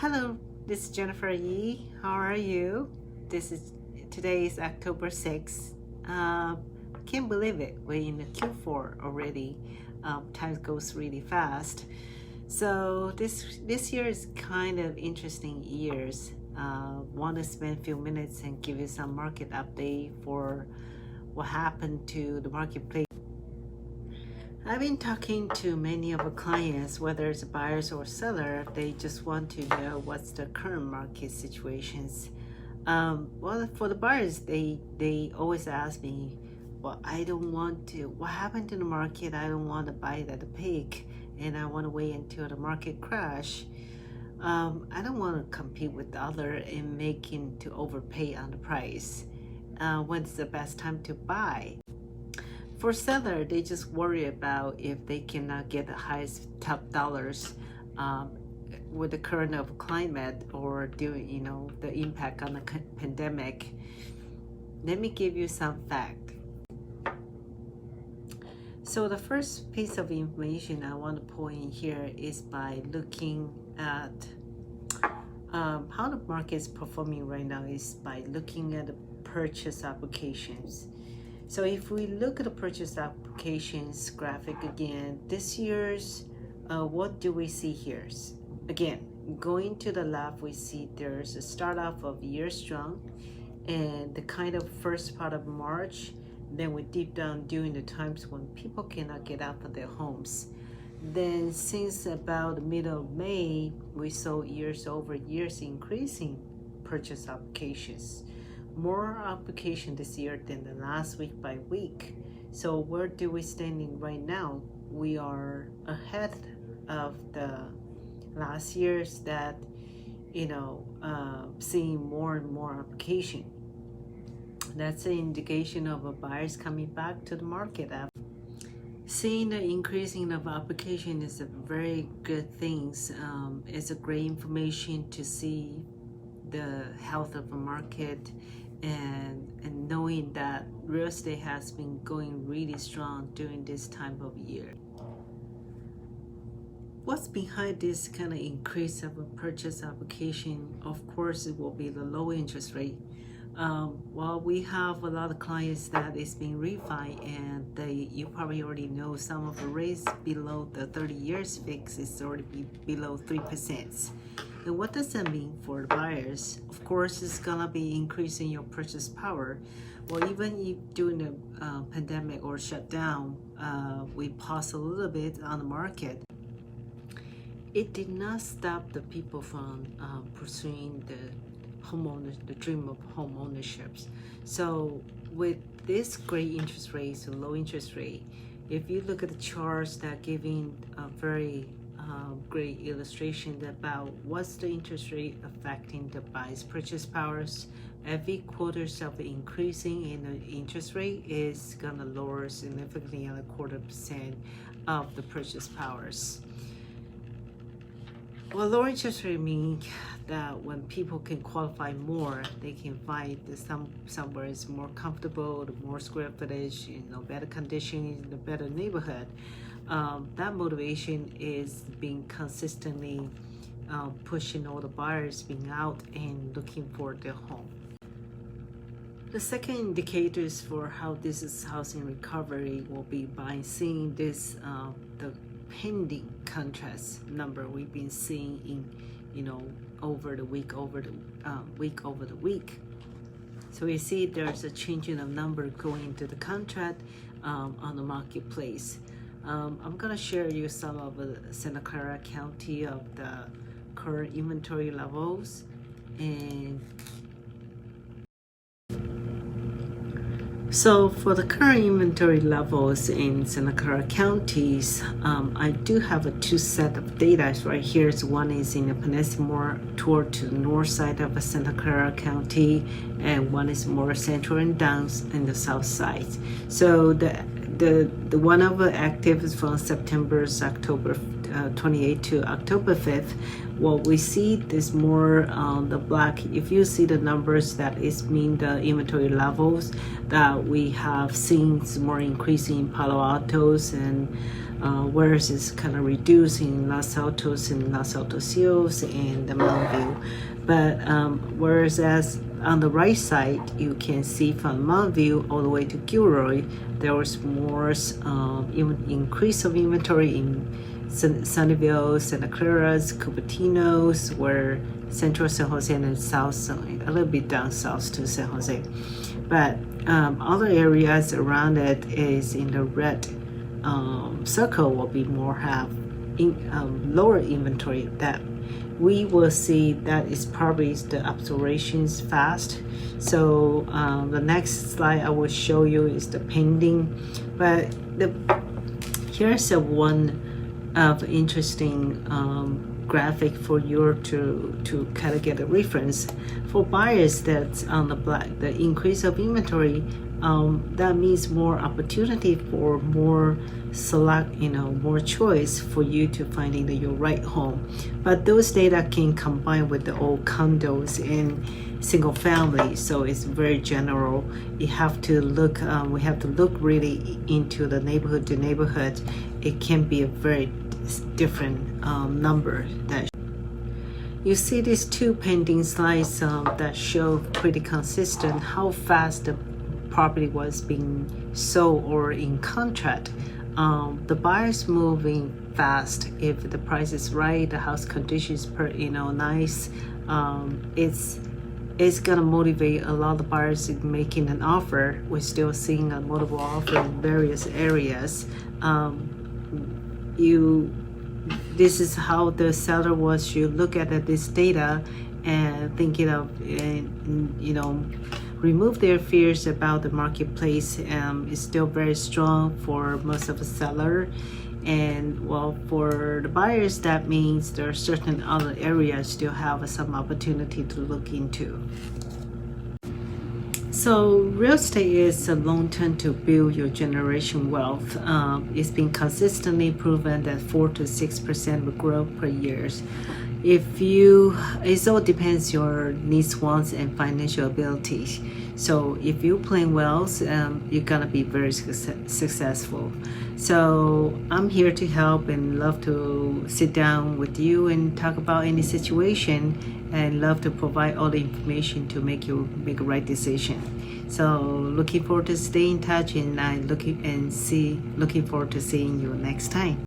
Hello, this is Jennifer Yee. How are you? Today is October 6th. Can't believe it. We're in the Q4 already. Time goes really fast. So this year is kind of interesting years. Want to spend a few minutes and give you some market update for what happened to the marketplace. I've been talking to many of our clients, whether it's buyers or seller. They just want to know what's the current market situations. Well, for the buyers, they always ask me, well, I don't want to, what happened to the market? I don't want to buy it at the peak, and I want to wait until the market crash. I don't want to compete with the other and making to overpay on the price. When's the best time to buy? For seller, they just worry about if they cannot get the highest top dollars with the current of climate or doing, the impact on the pandemic. Let me give you some fact. So the first piece of information I want to point in here is by looking at how the market is performing right now is by looking at the purchase applications. So if we look at the purchase applications graphic again, this year's, what do we see here? Again, going to the left, we see there's a start off of year strong and the kind of first part of March, then we deep down during the times when people cannot get out of their homes. Then since about the middle of May, we saw years over years increasing purchase applications. More application this year than the last week by week. So where do we standing right now? We are ahead of the last year's that, seeing more and more application. That's an indication of a buyers coming back to the market. Seeing the increasing of application is a very good thing. It's a great information to see the health of the market and knowing that real estate has been going really strong during this time of year. What's behind this kind of increase of a purchase application? Of course, it will be the low interest rate. While we have a lot of clients that is being refi and you probably already know some of the rates below the 30 years fix is already below 3%. And what does that mean for the buyers? Of course, it's gonna be increasing your purchase power. Well, even if during the pandemic or shutdown, we pause a little bit on the market, it did not stop the people from pursuing the dream of home ownerships. So with this great interest rates, so low interest rate, if you look at the charts that giving a very great illustration about what's the interest rate affecting the buyer's purchase powers. Every quarter of increasing in the interest rate is gonna lower significantly on 0.25% of the purchase powers. Well, lower interest rate means that when people can qualify more, they can find somewhere is more comfortable, more square footage, better conditions, the better neighborhood. That motivation is being consistently pushing all the buyers being out and looking for their home. The second indicators for how this is housing recovery will be by seeing this the pending contracts number we've been seeing in over the week. So we see there's a changing of number going into the contract on the marketplace. I'm gonna share you some of the Santa Clara County of the current inventory levels. And so for the current inventory levels in Santa Clara counties, I do have two set of data right here. So one is in the Peninsula toward to the north side of Santa Clara County, and one is more central and down in the south side. So the one of the active is from September to October 28th to October 5th, what we see is more the black. If you see the numbers, that is mean the inventory levels that we have seen more increasing in Palo Altos, and whereas it's kind of reducing in Los Altos and Los Altos Hills and the Mountain View. But whereas on the right side, you can see from Mountain View all the way to Gilroy, there was more increase of inventory in Sunnyvale, Santa Clara's, Cupertino's, where Central San Jose and South, a little bit down south to San Jose. But other areas around it is in the red circle will be more have lower inventory. That we will see that is probably the observations fast. So the next slide I will show you is the pending. But here's one of interesting graphic for you to kind of get a reference. For buyers that's on the black, the increase of inventory, that means more opportunity for more select, more choice for you to finding your right home. But those data can combine with the old condos and single family, so it's very general. You have to look, we have to look really into the neighborhood to neighborhood. It can be a very different number. That you see these two pending slides that show pretty consistent how fast the property was being sold or in contract. The buyers moving fast. If the price is right, the house conditions nice, it's gonna motivate a lot of buyers in making an offer. We're still seeing a multiple offer in various areas. This is how the seller was. You look at this data and thinking of, remove their fears about the marketplace. It's still very strong for most of the seller. And well, for the buyers, that means there are certain other areas still have some opportunity to look into. So real estate is a long term to build your generation wealth. It's been consistently proven that 4 to 6% will grow per year. It all depends your needs, wants, and financial abilities. So if you plan well, you're gonna be very successful. So I'm here to help and love to sit down with you and talk about any situation, and love to provide all the information to make you make a right decision. So looking forward to staying in touch, and looking forward to seeing you next time.